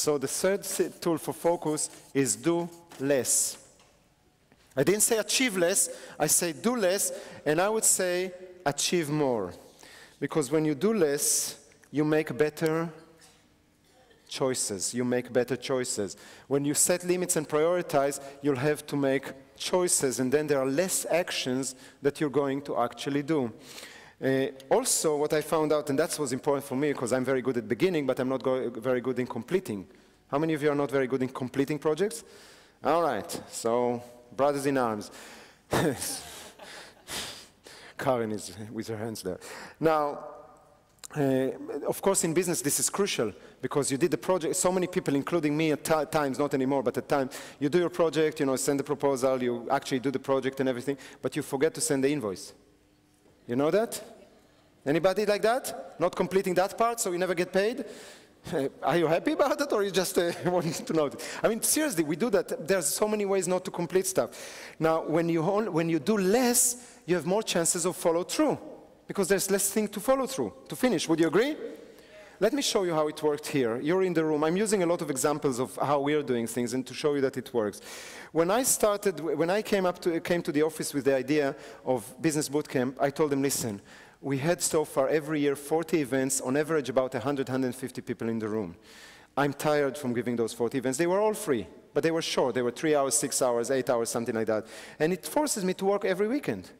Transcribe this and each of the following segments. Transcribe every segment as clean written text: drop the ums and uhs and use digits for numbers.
So the third tool for focus is do less. I didn't say achieve less, I say do less, and I would say achieve more. Because when you do less, you make better choices. You make better choices. When you set limits and prioritize, you'll have to make choices, and then there are less actions that you're going to actually do. Also, what I found out, and that was important for me, because I'm very good at beginning, but I'm not very good in completing. How many of you are not very good in completing projects? All right, so brothers in arms. Karen is with her hands there. Now, of course, in business, this is crucial, because you did the project, so many people, including me at times, not anymore, but at times, you do your project, you know, send the proposal, you actually do the project and everything, but you forget to send the invoice. You know that? Anybody like that? Not completing that part, so you never get paid? Are you happy about it, or you just want to know it? I mean, seriously, we do that. There's so many ways not to complete stuff. Now, when you do less, you have more chances of follow through, because there's less thing to follow through, to finish. Would you agree? Let me show you how it worked here. You're in the room. I'm using a lot of examples of how we're doing things and to show you that it works. When I came to the office with the idea of Business Bootcamp, I told them, listen, we had so far every year 40 events, on average about 100, 150 people in the room. I'm tired from giving those 40 events. They were all free, but they were short. They were 3 hours, 6 hours, 8 hours, something like that. And it forces me to work every weekend.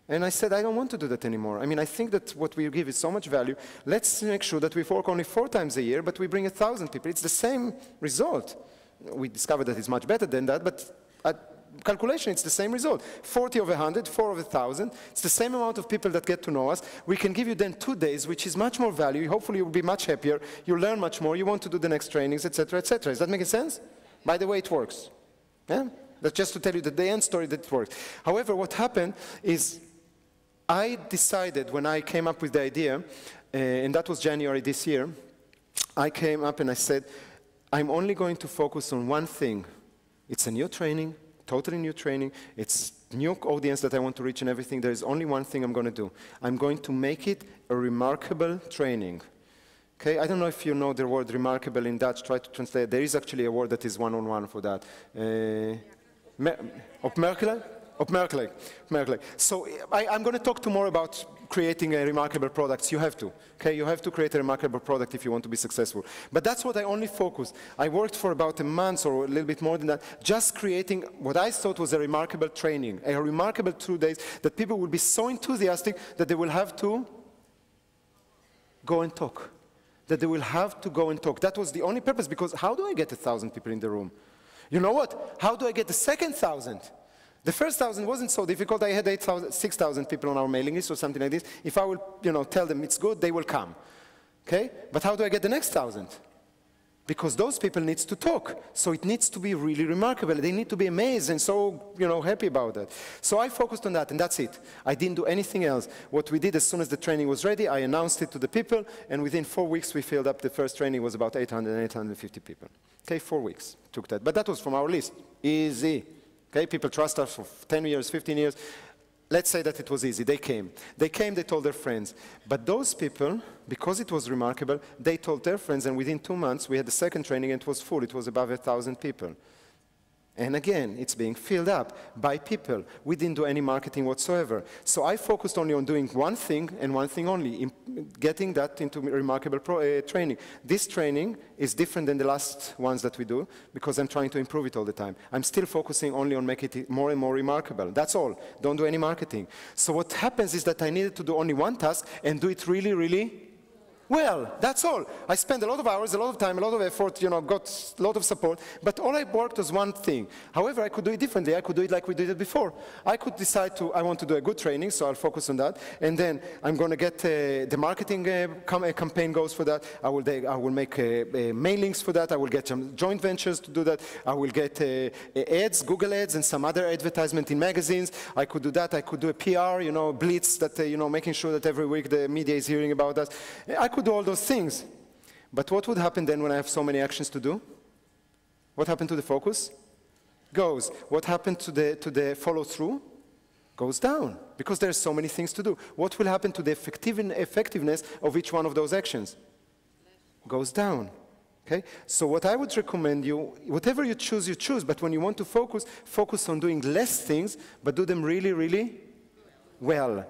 And I said, I don't want to do that anymore. I mean, I think that what we give is so much value. Let's make sure that we work only 4 times a year, but we bring 1,000 people. It's the same result. We discovered that it's much better than that, but at calculation, it's the same result. 40 of 100, 4 of 1,000. It's the same amount of people that get to know us. We can give you then 2 days, which is much more value. Hopefully, you'll be much happier. You'll learn much more. You want to do the next trainings, etc., etc. Is that making sense? By the way, it works. Yeah? That's just to tell you the end story that it works. However, what happened is I decided when I came up with the idea, and that was January this year, I came up and I said, I'm only going to focus on one thing. It's a new training, totally new training. It's new audience that I want to reach and everything. There is only one thing I'm going to do. I'm going to make it a remarkable training. Okay, I don't know if you know the word remarkable in Dutch. Try to translate. There is actually a word that is one-on-one for that. Opmerkelijk? Opmerkelijk. So I'm going to talk tomorrow about creating a remarkable products. You have to. Okay, you have to create a remarkable product if you want to be successful. But that's what I only focused. I worked for about a month or a little bit more than that, just creating what I thought was a remarkable training, a remarkable 2 days that people will be so enthusiastic that they will have to go and talk. That they will have to go and talk. That was the only purpose, because how do I get 1,000 people in the room? You know what? How do I get the second 1,000? The first 1,000 wasn't so difficult. I had 6,000 people on our mailing list or something like this. If I will, tell them it's good, they will come. Okay? But how do I get the next 1,000? Because those people need to talk. So it needs to be really remarkable. They need to be amazed and so, happy about that. So I focused on that, and that's it. I didn't do anything else. What we did as soon as the training was ready, I announced it to the people, and within 4 weeks we filled up. The first training was about 850 people. Okay, 4 weeks took that. But that was from our list. Easy. Okay, people trust us for 10 years, 15 years. Let's say that it was easy. They came. They told their friends. But those people, because it was remarkable, they told their friends, and within 2 months, we had the second training, and it was full. It was above 1,000 people. And again, it's being filled up by people. We didn't do any marketing whatsoever. So I focused only on doing one thing and one thing only, getting that into remarkable training. This training is different than the last ones that we do, because I'm trying to improve it all the time. I'm still focusing only on making it more and more remarkable. That's all. Don't do any marketing. So what happens is that I needed to do only one task and do it really, really well. That's all. I spent a lot of hours, a lot of time, a lot of effort, got a lot of support, but all I worked was one thing. However, I could do it differently. I could do it like we did it before. I could decide I want to do a good training, so I'll focus on that, and then I'm going to get the marketing campaign goes for that. I will make mailings for that. I will get some joint ventures to do that. I will get ads, Google ads, and some other advertisement in magazines. I could do that. I could do a PR, blitz, that, making sure that every week the media is hearing about us. I could do all those things. But what would happen then when I have so many actions to do? What happened to the focus? Goes. What happened to the follow-through? Goes down, because there's so many things to do. What will happen to the effectiveness of each one of those actions? Goes down. Okay? So what I would recommend you, whatever you choose, but when you want to focus, focus on doing less things, but do them really, really well.